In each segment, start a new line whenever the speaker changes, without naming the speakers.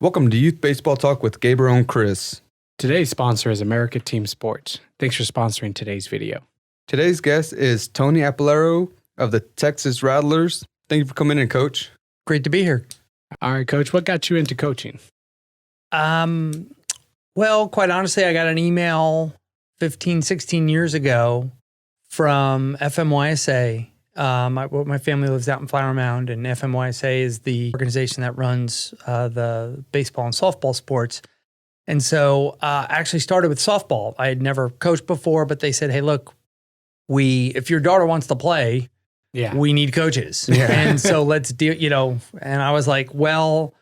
Welcome to Youth Baseball Talk with Gabriel and Chris.
Today's sponsor is America Team Sports. Thanks for sponsoring today's video.
Today's guest is Tony Apollaro of the Texas Rattlers. Thank you for coming in, Coach.
Great to be here.
All right, Coach, what got you into coaching?
Well, quite honestly, I got an email 15, 16 years ago from FMYSA. My family lives out in Flower Mound, and FMYSA is the organization that runs the baseball and softball sports. And so I actually started with softball. I had never coached before, but they said, hey, look, if your daughter wants to play, we need coaches. Yeah. And so let's do, and I was like, well,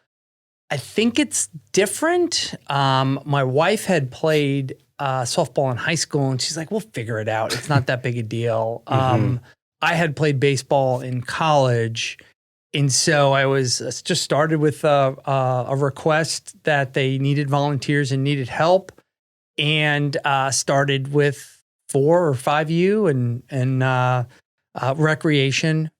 I think it's different. My wife had played softball in high school, and she's like, we'll figure it out. It's not that big a deal. I had played baseball in college, and so I was just started with a request that they needed volunteers and needed help, and started with 4 or 5U and recreation.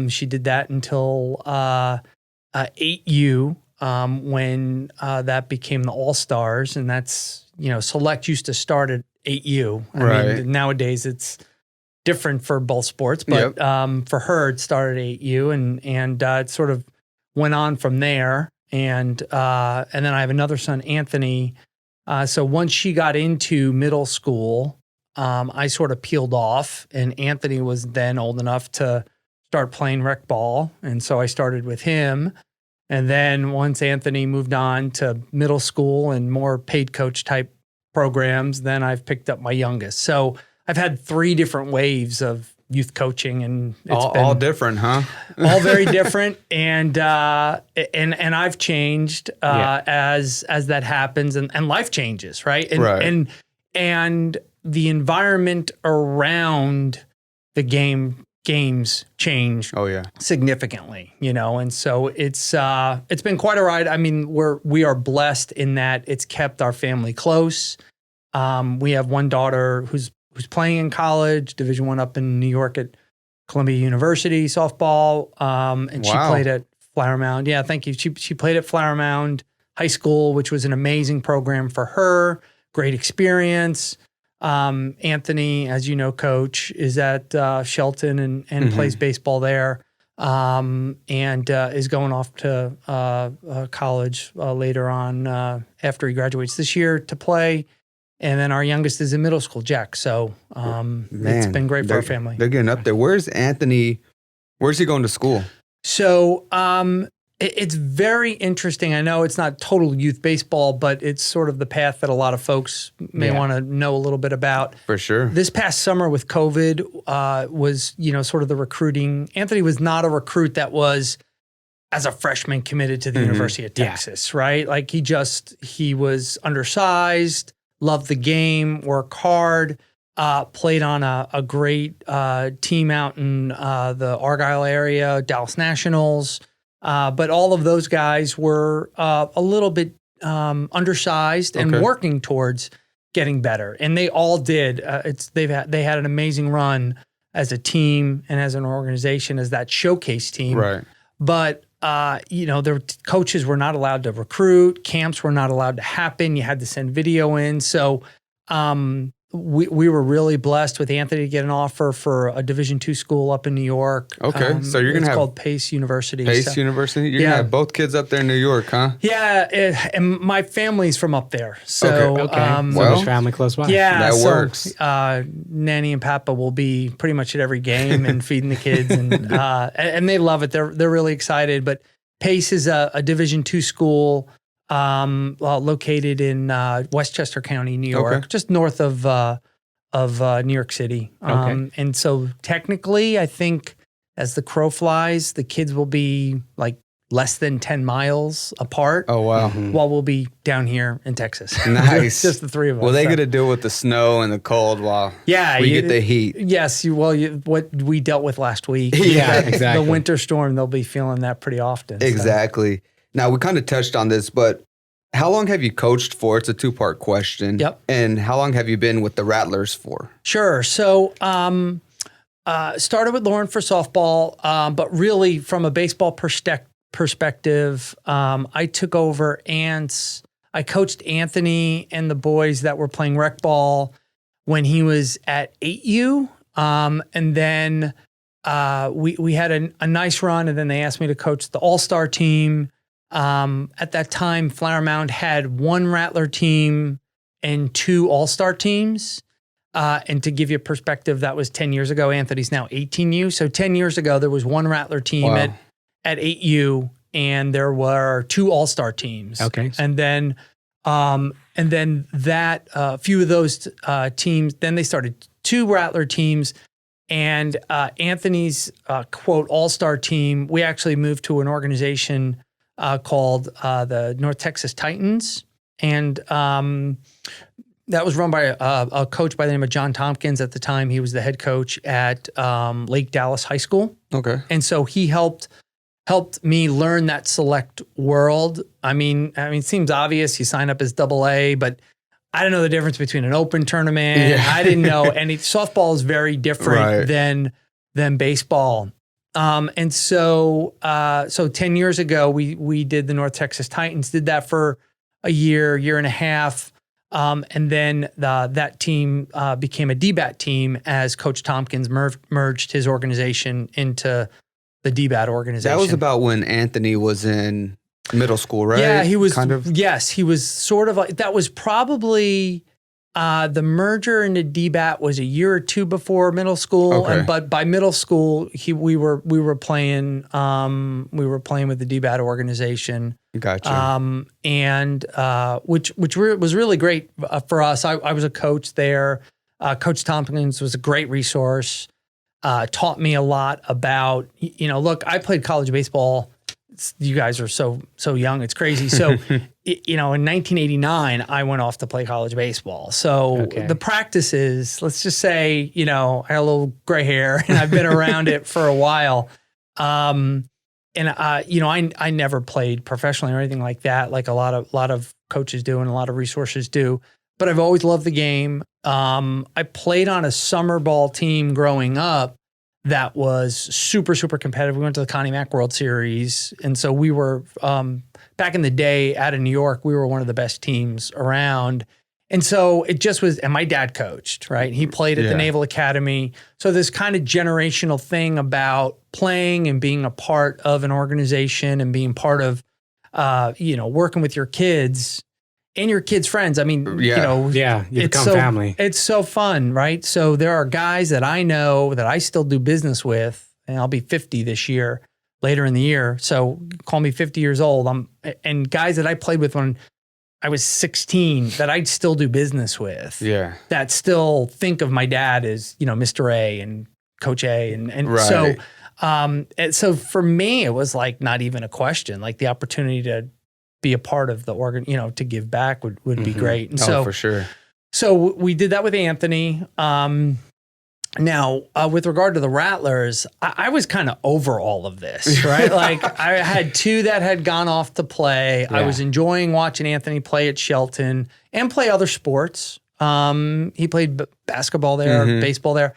She did that until 8U when that became the All-Stars, and that's, select used to start at 8U. I mean, nowadays it's different for both sports, but for her, it started at 8U, and it sort of went on from there. And then I have another son, Anthony. So once she got into middle school, I sort of peeled off, and Anthony was then old enough to start playing rec ball. And so I started with him. And then once Anthony moved on to middle school and more paid coach type programs, then I've picked up my youngest. So I've had 3 different waves of youth coaching, and it's
all different, huh?
all very different. And I've changed as that happens, and life changes, right? And the environment around the games change significantly, and so it's been quite a ride. I mean, we are blessed in that it's kept our family close. We have one daughter who's playing in college, Division I up in New York at Columbia University softball, and she played at Flower Mound. Yeah, thank you. She played at Flower Mound High School, which was an amazing program for her. Great experience. Anthony, as you know, Coach, is at Shelton and plays baseball there, and is going off to college later on after he graduates this year to play. And then our youngest is in middle school, Jack. So it's been great for our family.
They're getting up there. Where's Anthony? Where's he going to school?
So it's very interesting. I know it's not total youth baseball, but it's sort of the path that a lot of folks may want to know a little bit about.
For sure.
This past summer with COVID was, sort of the recruiting. Anthony was not a recruit that was, as a freshman, committed to the University of Texas, right? Like he was undersized, loved the game, worked hard, played on a great team out in the Argyle area, Dallas Nationals. But all of those guys were a little bit undersized and working towards getting better, and they all did. They had an amazing run as a team and as an organization, as that showcase team. Right. But their coaches were not allowed to recruit. Camps were not allowed to happen. You had to send video in. So we were really blessed with Anthony to get an offer for a Division II school up in New York.
Okay, so you're going to have...
It's called Pace University.
University? You're going to have both kids up there in New York, huh?
Yeah, and my family's from up there. So,
so there's family close by.
Yeah.
That works.
Nanny and Papa will be pretty much at every game and feeding the kids, and they love it. They're really excited. But Pace is a Division II school located in Westchester County, New York, just north of New York City. And so technically, I think as the crow flies, the kids will be like less than 10 miles apart.
Oh, wow.
While we'll be down here in Texas.
Nice.
Just the 3 of us.
Well, they get to deal with the snow and the cold while we get the heat.
Yes. What we dealt with last week.
Yeah, exactly.
The winter storm, they'll be feeling that pretty often.
Exactly. So. Now, we kind of touched on this, but how long have you coached for? It's a 2-part question.
Yep.
And how long have you been with the Rattlers for?
Sure. So started with Lauren for softball, but really from a baseball perspective, I took over Ant's. I coached Anthony and the boys that were playing rec ball when he was at 8U. And then we had a nice run, and then they asked me to coach the all-star team. At that time, Flower Mound had one Rattler team and two all-star teams. And to give you a perspective, that was 10 years ago. Anthony's now 18U. So 10 years ago, there was one Rattler team at 8U, and there were two all-star teams.
Okay.
And then that few of those teams, then they started two Rattler teams, and Anthony's quote all-star team. We actually moved to an organization called the North Texas Titans, and that was run by a coach by the name of John Tompkins. At the time, he was the head coach at Lake Dallas High School.
Okay,
and so he helped me learn that select world. I mean, it seems obvious. You sign up as AA, but I don't know the difference between an open tournament.
Yeah.
I didn't know any. Softball is very different than baseball. And so 10 years ago, we did the North Texas Titans. Did that for a year and a half, and then that team became a DBAT team as Coach Tompkins merged his organization into the DBAT organization.
That was about when Anthony was in middle school, right?
Yeah, he was
kind of.
Yes, he was sort of like that. Was probably the merger into DBAT was a year or two before middle school,
Okay.
but by middle school we were playing with the DBAT organization.
Gotcha.
And which was really great for us. I was a coach there. Coach Tompkins was a great resource. Taught me a lot about, look, I played college baseball. You guys are so young. It's crazy. So, in 1989, I went off to play college baseball. So the practices, let's just say, I had a little gray hair and I've been around it for a while. I never played professionally or anything like that, like a lot of coaches do and a lot of resources do. But I've always loved the game. I played on a summer ball team growing up that was super, super competitive. We went to the Connie Mack World Series. And so we were, back in the day out of New York, we were one of the best teams around. And so it just was, and my dad coached, right? He played at the Naval Academy. So this kind of generational thing about playing and being a part of an organization and being part of, working with your kids and your kids' friends. I mean,
you become family.
It's so fun, right? So there are guys that I know that I still do business with, and I'll be 50 this year, later in the year. So call me 50 years old. And guys that I played with when I was 16 that I'd still do business with.
Yeah.
That still think of my dad as, Mr. A and Coach A. And
Right.
so for me, it was like not even a question. Like the opportunity to be a part of the organ, to give back would be great. And so
for sure.
So we did that with Anthony. Now, with regard to the Rattlers, I was kind of over all of this, right? Like I had two that had gone off to play.
Yeah.
I was enjoying watching Anthony play at Shelton and play other sports. He played basketball there, baseball there.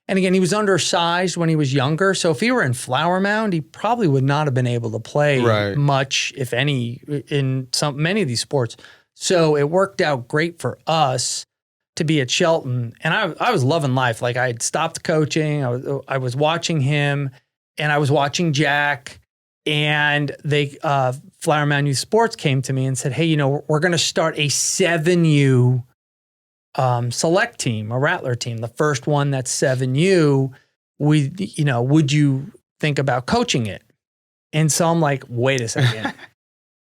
And again, he was undersized when he was younger. So if he were in Flower Mound, he probably would not have been able to play much, if any, in many of these sports. So it worked out great for us to be at Shelton. And I was loving life. Like I had stopped coaching. I was watching him, and I was watching Jack. And Flower Mound Youth Sports came to me and said, hey, we're going to start a 7U select team, a Rattler team, the first one that's 7U. Would you think about coaching it? And so I'm like, wait a second.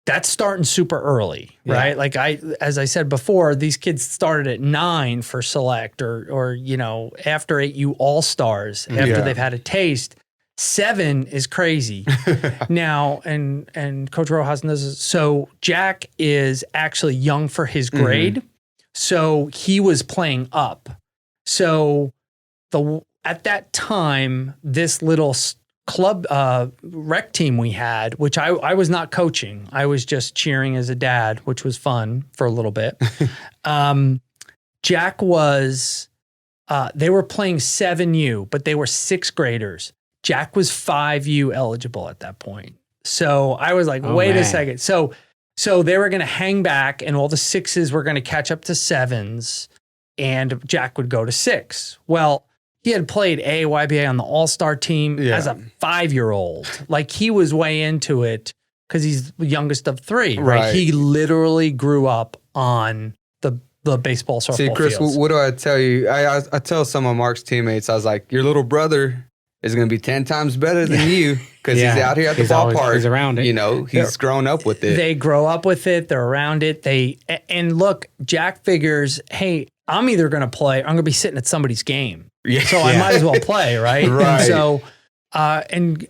That's starting super early, right? Yeah. Like as I said before, these kids started at 9 for select or after 8U all-stars after they've had a taste. 7 is crazy. Now, and Coach Rojas knows this. So Jack is actually young for his grade. So he was playing up. So at that time, this little club rec team we had, which I was not coaching. I was just cheering as a dad, which was fun for a little bit. Jack was, they were playing 7U, but they were 6th graders. Jack was 5U eligible at that point. So I was like, wait a second. So they were going to hang back and all the 6s were going to catch up to 7s and Jack would go to 6. Well, he had played YBA on the all-star team as a 5-year-old. Like he was way into it because he's the youngest of 3, right? He literally grew up on the baseball softball
See, Chris,
fields.
what do I tell you? I tell some of Mark's teammates, I was like, your little brother is going to be 10 times better than you because he's out here at the ballpark.
He's around it.
You know, he's grown up with it.
They grow up with it. They're around it. And look, Jack figures, hey, I'm either going to play or I'm going to be sitting at somebody's game. So I might as well play, right?
Right.
And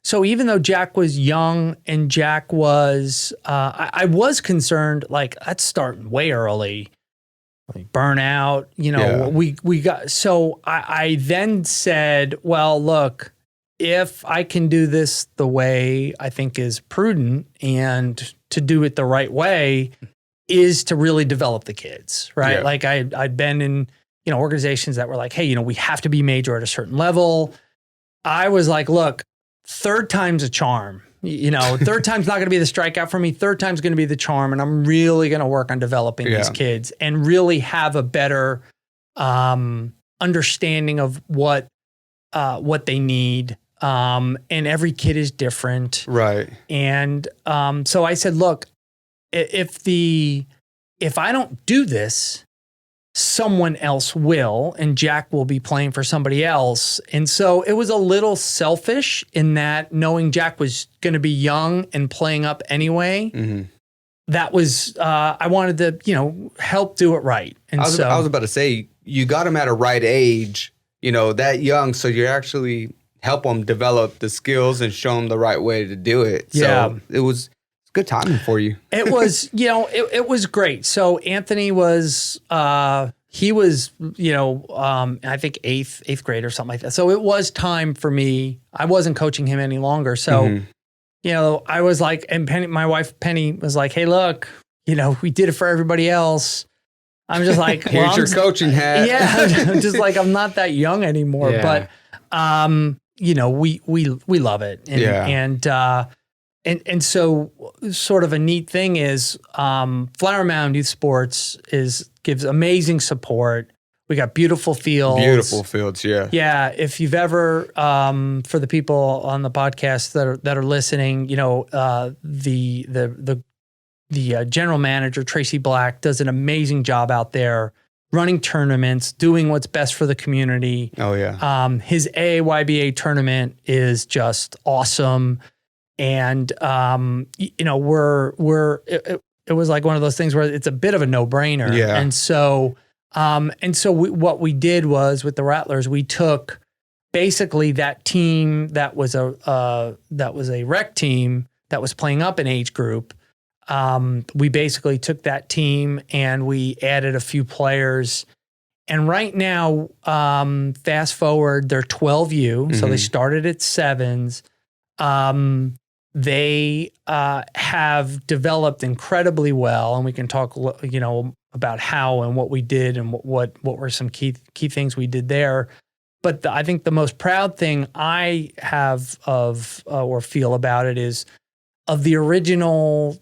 so even though Jack was young and Jack was, I was concerned, like, that's starting way early. Like burnout, you know, we got, so I then said, well, look, if I can do this the way I think is prudent and to do it the right way is to really develop the kids, right? Yeah. Like I'd been in, you know, organizations that were like, hey, you know, we have to be major at a certain level. I was like, look, 3rd time's a charm. You know, 3rd time's not going to be the strikeout for me. 3rd time's going to be the charm. And I'm really going to work on developing these kids and really have a better understanding of what they need. And every kid is different.
Right.
And so I said, look, if I don't do this, someone else will, and Jack will be playing for somebody else. And so it was a little selfish in that knowing Jack was going to be young and playing up anyway. Mm-hmm. That was, I wanted to, you know, help do it right. And I was
about to say, you got him at a right age, you know, that young. So you actually help them develop the skills and show them the right way to do it. So it was good timing for you.
It was, you know, it was great. So Anthony was, he was, you know, I think eighth grade or something like that. So it was time for me. I wasn't coaching him any longer. So, you know, I was like, and Penny, my wife, Penny was like, hey, look, you know, we did it for everybody else. I'm just like,
here's your coaching hat.
Yeah. I'm just like, I'm not that young anymore, but, you know, we love it. And so sort of a neat thing is Flower Mound Youth Sports gives amazing support. We got beautiful fields.
Beautiful fields, yeah.
Yeah, if you've ever, for the people on the podcast that are listening, you know, the general manager, Tracy Black, does an amazing job out there running tournaments, doing what's best for the community.
Oh, yeah.
His YBA tournament is just awesome. And, you know, it was like one of those things where it's a bit of a no-brainer.
Yeah.
And so what we did was with the Rattlers, we took basically that team that was a rec team that was playing up an age group. We basically took that team and we added a few players. And right now, fast forward, they're 12U. So they started at 7s. They have developed incredibly well, and we can talk, you know, about how and what we did and what were some key things we did there. But I think the most proud thing I have or feel about it is of the original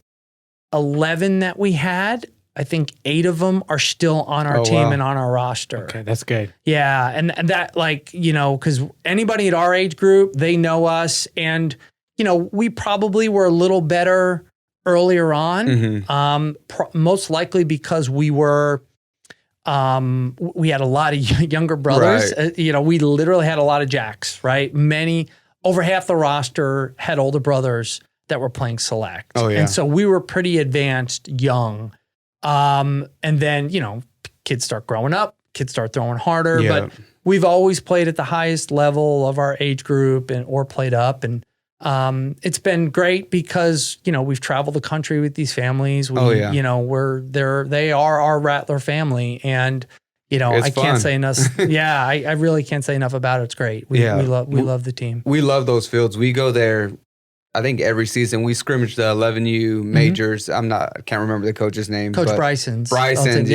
11 that we had, I think 8 of them are still on our team and on our roster.
Okay, that's good.
Yeah, and that, like, you know, because anybody at our age group, they know us, and you know, we probably were a little better earlier on, most likely because we had a lot of younger brothers.
Right.
You know, we literally had a lot of Jacks, right? Over half the roster had older brothers that were playing select.
Oh, yeah.
And so we were pretty advanced young. And then, you know, kids start growing up, kids start throwing harder, but we've always played at the highest level of our age group or played up. And it's been great because, you know, we've traveled the country with these families. You know, they are our Rattler family, and you know, I can't say enough. Yeah, I really can't say enough about it. It's great. We love the team.
We love those fields. We go there, I think every season. We scrimmage the 11U majors. I can't remember the coach's name.
Coach Bryson's.
Yep.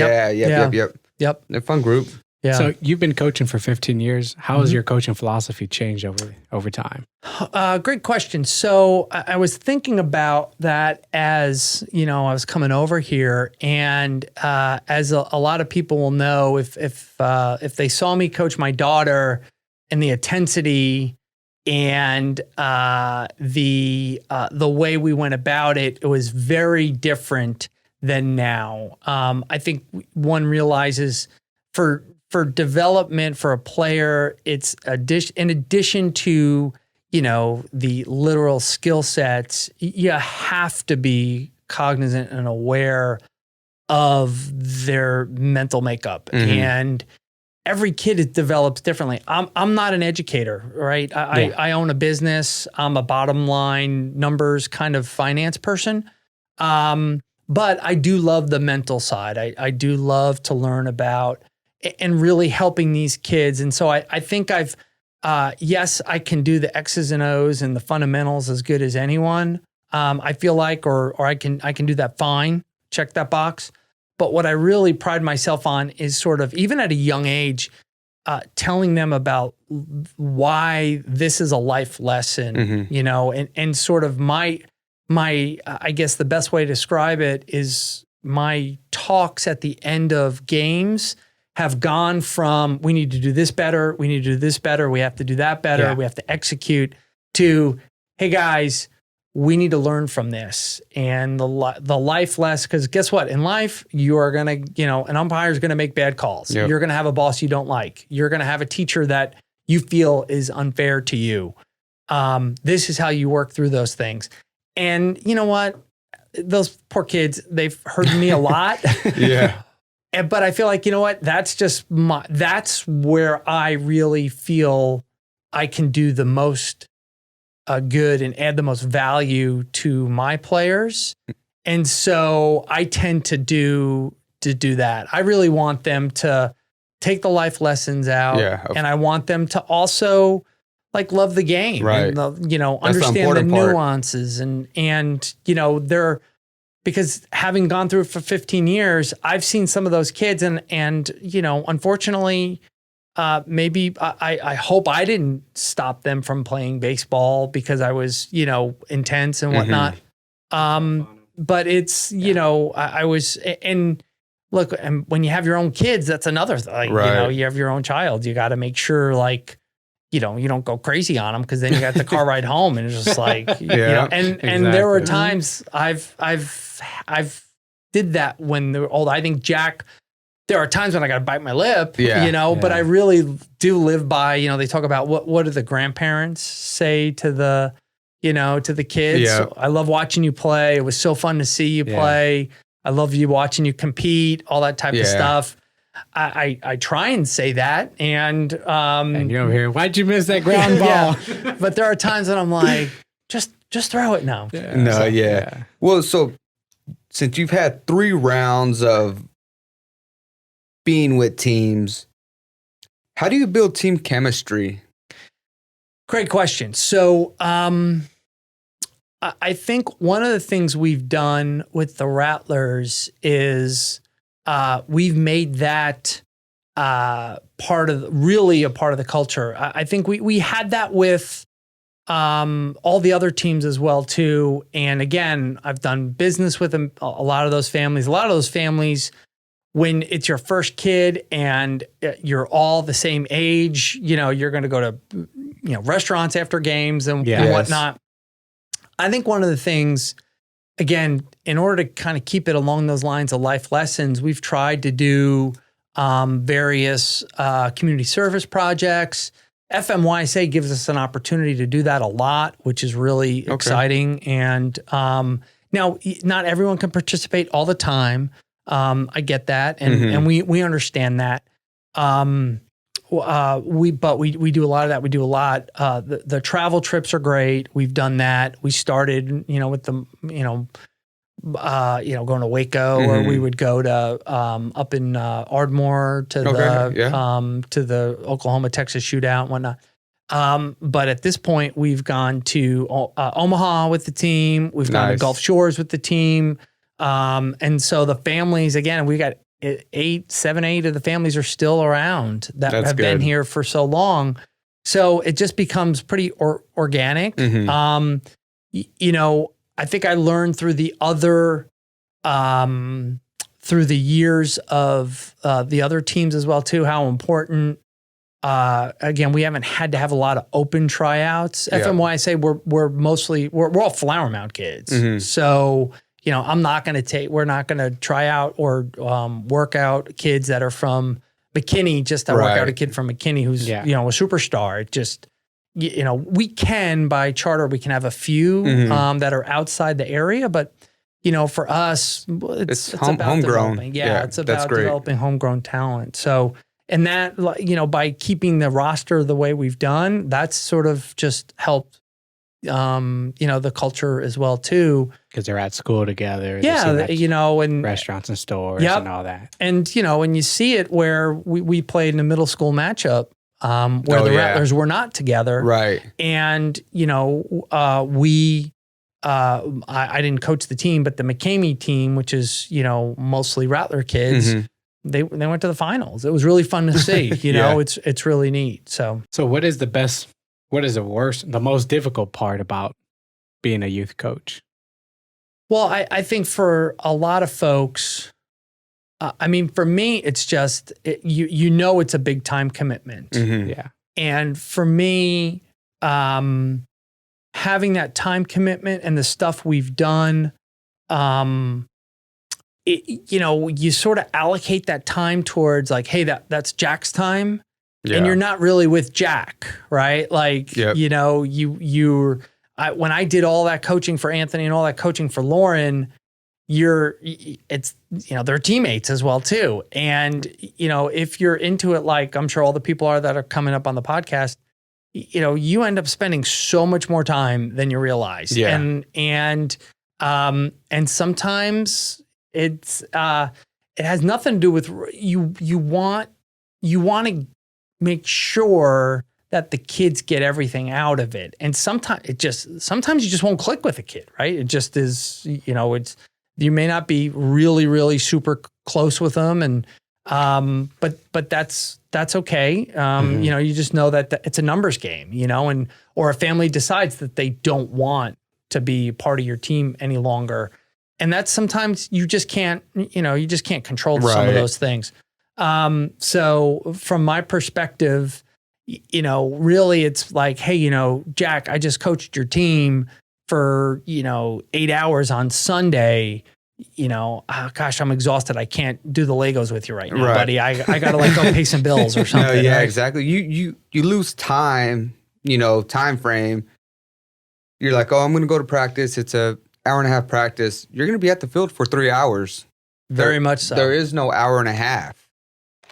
They're a fun group.
Yeah.
So you've been coaching for 15 years. How has your coaching philosophy changed over time?
Great question. So I was thinking about that as, I was coming over here, and as a lot of people will know, if they saw me coach my daughter, and the intensity and the way we went about it, it was very different than now. I think one realizes for development for a player, it's in addition to, the literal skill sets, you have to be cognizant and aware of their mental makeup. And every kid develops differently. I'm not an educator, right? I own a business. I'm a bottom line numbers kind of finance person. But I do love the mental side. I do love to learn about and really helping these kids. And so I think yes, I can do the X's and O's and the fundamentals as good as anyone. I feel like, or I can do that fine, check that box. But what I really pride myself on is sort of, even at a young age, telling them about why this is a life lesson, and sort of my, I guess the best way to describe it is my talks at the end of games have gone from, we need to do this better, we need to do this better, we have to do that better, we have to execute, to, hey guys, we need to learn from this. And the life lesson, because guess what? In life, you are going to, an umpire is going to make bad calls. Yep. You're going to have a boss you don't like. You're going to have a teacher that you feel is unfair to you. This is how you work through those things. And you know what? Those poor kids, they've hurt me a lot.
Yeah.
But I feel like, you know what? That's that's where I really feel I can do the most good and add the most value to my players. And so I tend to do that. I really want them to take the life lessons out, and I want them to also like love the game,
right?
And understand the nuances and they're, because having gone through it for 15 years, I've seen some of those kids and unfortunately, maybe I hope I didn't stop them from playing baseball because I was, intense and whatnot. But it's, I was, and look, and when you have your own kids, that's another thing,
right.
You have your own child, you got to make sure like, you don't go crazy on them, because then you got the car ride home and it's just like, and there were times I've did that when they were old. I think Jack, there are times when I got to bite my lip, but I really do live by, they talk about what do the grandparents say to the, to the kids.
Yeah.
I love watching you play. It was so fun to see you play. I love you watching you compete, all that type of stuff. I try and say that, and
you're over here, why'd you miss that ground ball?
But there are times that I'm like, just throw it now.
Well, so since you've had 3 rounds of being with teams, how do you build team chemistry?
Great question. So I think one of the things we've done with the Rattlers is we've made that part of the culture. I think we had that with all the other teams as well too. And again, I've done business with a lot of those families. A lot of those families, when it's your first kid and you're all the same age, you're going to go to restaurants after games and whatnot. I think one of the things, again, in order to kind of keep it along those lines of life lessons, we've tried to do various community service projects. FMYSA gives us an opportunity to do that a lot, which is really exciting. And now, not everyone can participate all the time. I get that, and we understand that. We do a lot of that. We do a lot. The travel trips are great. We've done that. We started, with the, going to Waco, or we would go to up in Ardmore to the Oklahoma-Texas shootout and whatnot. But at this point, we've gone to Omaha with the team. We've gone to Gulf Shores with the team. And so the families, again, we got 7, 8 of the families are still around that
That's
have been
good.
here for so long. So it just becomes pretty organic.
Mhm.
You know, I think I learned through the other, through the years of the other teams as well too, how important. Again, we haven't had to have a lot of open tryouts.
Yeah.
FMYSA, we're all Flower Mound kids.
Mhm.
So, you know, we're not going to try out or work out kids that are from McKinney, just to work out a kid from McKinney who's, you know, a superstar. It just, you know, we can by charter, we can have a few that are outside the area, but you know, for us, it's about
homegrown.
developing. Yeah, it's about developing homegrown talent. So, and that, you know, by keeping the roster the way we've done, that's sort of just helped, you know, the culture as well too.
Because they're at school together.
Yeah, you know, and
restaurants and stores and all that.
And, you know, and you see it where we played in a middle school matchup where the Rattlers were not together.
Right.
And, you know, I didn't coach the team, but the McCamey team, which is, you know, mostly Rattler kids, they went to the finals. It was really fun to see, you know, it's really neat. So
what is the worst, the most difficult part about being a youth coach?
Well, I think for a lot of folks, I mean, for me, it's just, you know, it's a big time commitment.
Yeah. And
for me, having that time commitment and the stuff we've done, you know, you sort of allocate that time towards like, hey, that's Jack's time. Yeah. And you're not really with Jack, right? Like, you know, when I did all that coaching for Anthony and all that coaching for Lauren, it's, you know, they're teammates as well too. And, you know, if you're into it, like I'm sure all the people are that are coming up on the podcast, you know, you end up spending so much more time than you realize.
Yeah.
And sometimes it has nothing to do with you want to make sure that the kids get everything out of it. And sometimes you just won't click with a kid, right? It just is, you know, you may not be really, really super close with them. And, but that's okay. You know, you just know that it's a numbers game, you know, or a family decides that they don't want to be part of your team any longer. And that's sometimes you just can't control some of those things. So from my perspective, you know, really it's like, hey, you know, Jack, I just coached your team for, you know, 8 hours on Sunday. You know, gosh, I'm exhausted. I can't do the Legos with you right now, buddy. I got to like go pay some bills or something.
No, yeah,
right?
exactly. You lose time, you know, time frame. You're like, oh, I'm going to go to practice. It's a hour and a half practice. You're going to be at the field for 3 hours.
Very much so.
There is no hour and a half.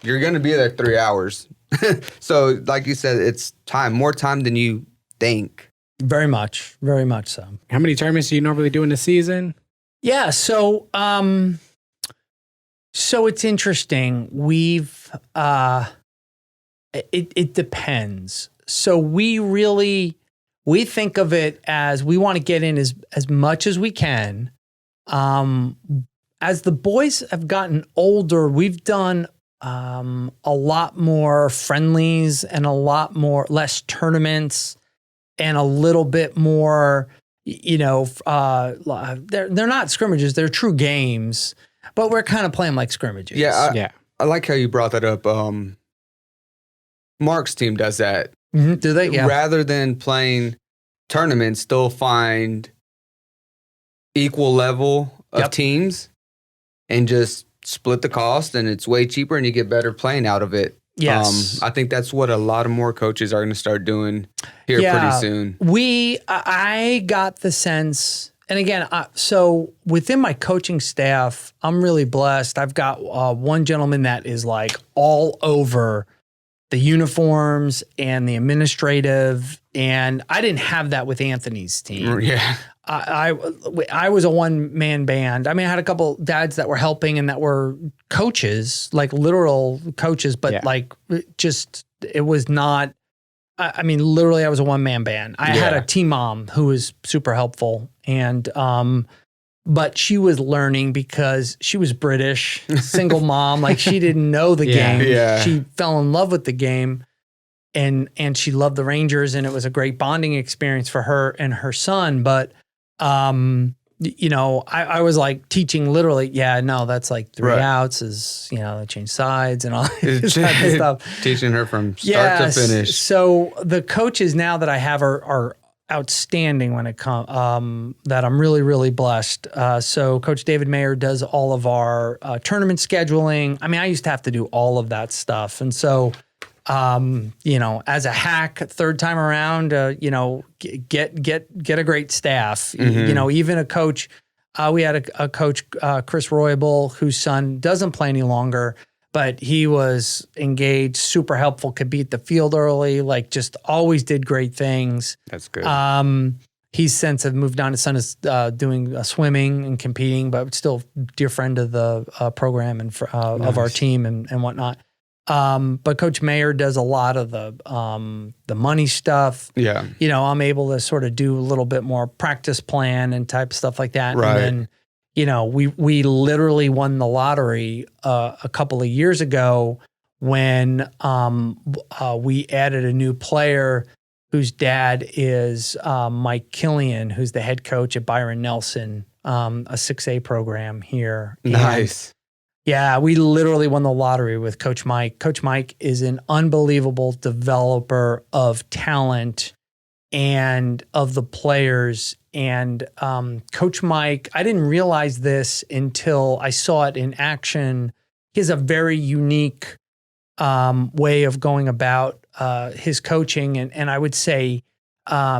You're going to be there 3 hours. So like you said, it's time, more time than you think.
Very much so.
How many tournaments do you normally do in a season?
Yeah. So it's interesting. We've, it depends. So we think of it as we want to get in as much as we can. As the boys have gotten older, we've done a lot more friendlies and a lot less tournaments and a little bit more, you know, they're not scrimmages, they're true games, but we're kind of playing like scrimmages.
Yeah. I like how you brought that up. Mark's team does that.
Mm-hmm. Do they? Yeah.
Rather than playing tournaments, they'll find equal level of teams and just split the cost, and it's way cheaper and you get better playing out of it.
Yes.
I think that's what a lot of more coaches are going to start doing here pretty soon.
I got the sense, and again, so within my coaching staff, I'm really blessed. I've got one gentleman that is like all over the uniforms and the administrative, and I didn't have that with Anthony's team.
Yeah.
I was a one-man band. I mean, I had a couple dads that were helping and that were coaches, like literal coaches, but like it was not, I mean, literally I was a one-man band. I had a team mom who was super helpful. And, but she was learning because she was British, single mom. Like she didn't know the game.
Yeah.
She fell in love with the game, and she loved the Rangers, and it was a great bonding experience for her and her son. But I was like teaching literally, that's like 3 outs is, they change sides and all this type of stuff.
Teaching her from start to finish.
So the coaches now that I have are outstanding when it comes, that I'm really, really blessed. So Coach David Mayer does all of our tournament scheduling. I mean, I used to have to do all of that stuff. And so, as a hack, third time around, get a great staff. Even a coach. We had a coach, Chris Royable, whose son doesn't play any longer, but he was engaged, super helpful, could beat the field early, like just always did great things.
That's good.
He's since have moved on. His son is doing swimming and competing, but still dear friend of the program and of our team and whatnot. But Coach Mayer does a lot of the money stuff.
Yeah.
I'm able to sort of do a little bit more practice plan and type stuff like that.
Right.
And then, we literally won the lottery a couple of years ago when we added a new player whose dad is Mike Killian, who's the head coach at Byron Nelson, a 6A program here.
Nice.
Yeah, we literally won the lottery with Coach Mike. Coach Mike is an unbelievable developer of talent and of the players. And Coach Mike, I didn't realize this until I saw it in action. He has a very unique way of going about his coaching. And I would say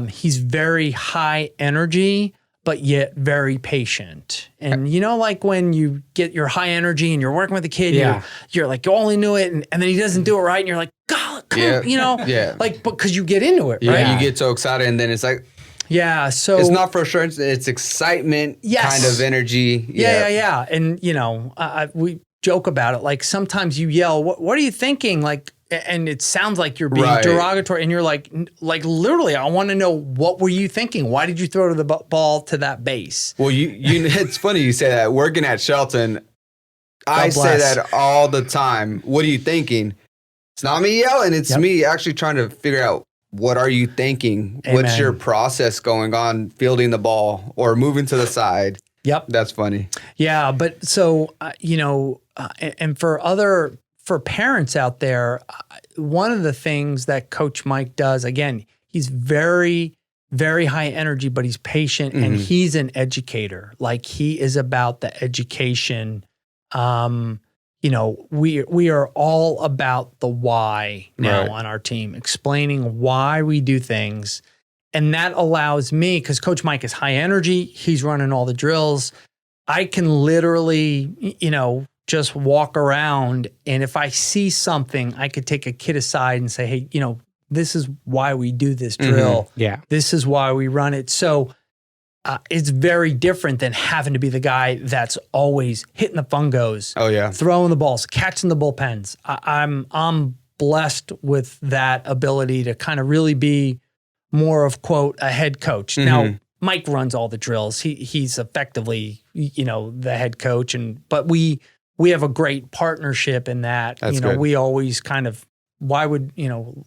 he's very high energy, but yet very patient. And like when you get your high energy and you're working with a kid, you're like, you only knew it. And then he doesn't do it right. And you're like, God, like, because you get into it, right?
Yeah, you get so excited and then it's like,
so
it's not frustration, it's excitement kind of energy.
Yeah. And, we joke about it. Like sometimes you yell, what are you thinking? Like, and it sounds like you're being derogatory, and you're like literally, I want to know, what were you thinking? Why did you throw the ball to that base?
Well, you it's funny you say that. Working at Shelton, I say that all the time. What are you thinking? It's not me yelling. It's me actually trying to figure out, what are you thinking?
Amen.
What's your process going on fielding the ball or moving to the side?
Yep.
That's funny.
Yeah. But so, and for parents out there, one of the things that Coach Mike does, again, he's very, very high energy, but he's patient and he's an educator. Like he is about the education. We are all about the why now on our team, explaining why we do things. And that allows me, because Coach Mike is high energy, he's running all the drills. I can literally, just walk around, and if I see something, I could take a kid aside and say, hey, this is why we do this drill.
Yeah.
This is why we run it. So it's very different than having to be the guy that's always hitting the fungos.
Oh yeah.
Throwing the balls, catching the bullpens. I'm blessed with that ability to kind of really be more of, quote, a head coach. Now, Mike runs all the drills. He's effectively, the head coach, but we have a great partnership in that.
That's good.
We always kind of, why would,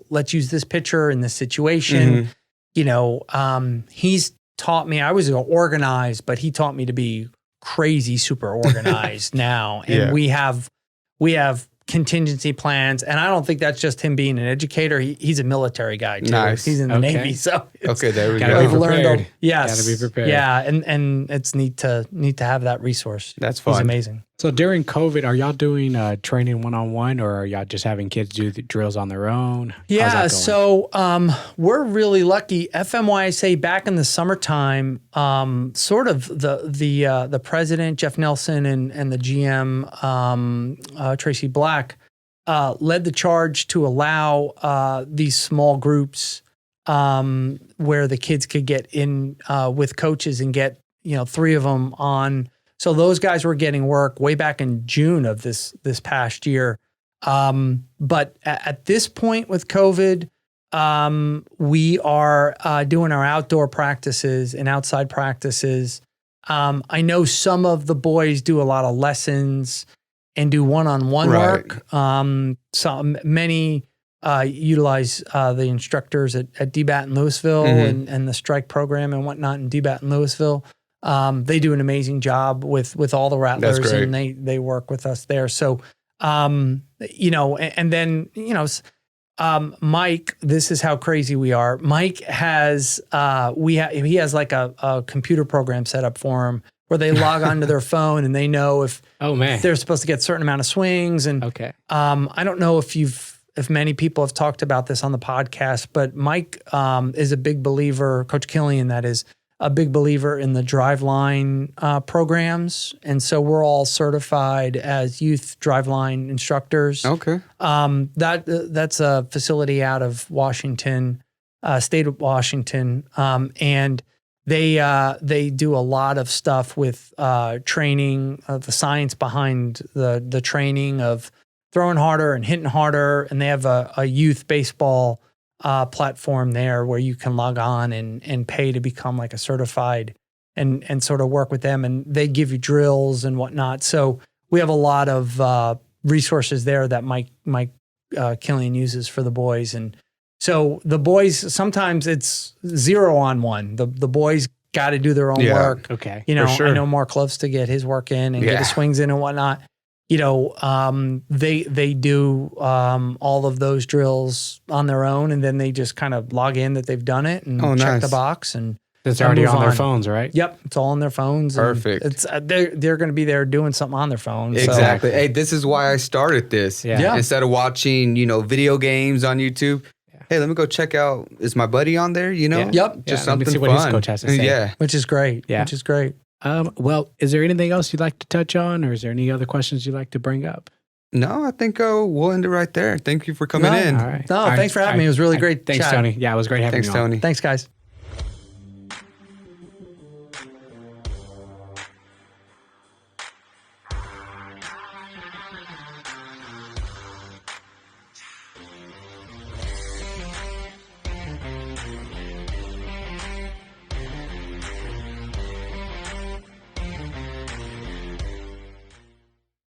let's use this pitcher in this situation. He's taught me, I was organized, but he taught me to be crazy, super organized now. And we have contingency plans. And I don't think that's just him being an educator. He's a military guy too.
Nice.
He's in the Navy. So
there we
Gotta
go.
be prepared.
Yes.
Gotta be prepared.
Yeah. And it's neat to have that resource.
That's fun.
He's amazing.
So during COVID, are y'all doing training one-on-one, or are y'all just having kids do the drills on their own? How's that going?
So we're really lucky. FMYSA back in the summertime, sort of the president, Jeff Nelson, and the GM, Tracy Black, led the charge to allow these small groups where the kids could get in with coaches and get 3 of them on. So those guys were getting work way back in June of this past year. But at this point with COVID, we are doing our outdoor practices and outside practices I know some of the boys do a lot of lessons and do one-on-one work. Many utilize the instructors at DBAT in Louisville and the strike program and whatnot in DBAT in Louisville. They do an amazing job with all the Rattlers, and they work with us there. So, and then, Mike, this is how crazy we are. Mike has, he has like a computer program set up for him where they log onto their phone and they know if they're supposed to get a certain amount of swings. And I don't know if many people have talked about this on the podcast, but Mike is a big believer, Coach Killian, that is, a big believer in the driveline programs. And so we're all certified as youth driveline instructors.
Okay.
That's a facility out of Washington, state of Washington. And they do a lot of stuff with training, the science behind the training of throwing harder and hitting harder. And they have a youth baseball platform there where you can log on and pay to become like a certified and sort of work with them. And they give you drills and whatnot. So we have a lot of resources there that Mike Killian uses for the boys. And so the boys, sometimes it's 0-on-1. The boys got to do their own work.
Okay.
I know Mark loves to get his work in and get his swings in and whatnot. They do all of those drills on their own, and then they just kind of log in that they've done it and check the box. And
it's already on their phones, right?
Yep, it's all on their phones.
Perfect.
It's they're going to be there doing something on their phone.
Exactly. So. Hey, this is why I started this.
Yeah.
Instead of watching, video games on YouTube. Hey, let me go check out. Is my buddy on there?
Yep.
Just something
see
fun.
What his coach has to say.
Yeah,
which is great.
Yeah,
which is great.
Well, is there anything else you'd like to touch on, or is there any other questions you'd like to bring up?
No, I think we'll end it right there. Thank you for coming in.
All right.
No, thanks for having me. It was really great.
Thanks,
chat.
Tony. Yeah, it was great having you on.
Thanks, Tony.
Thanks, guys.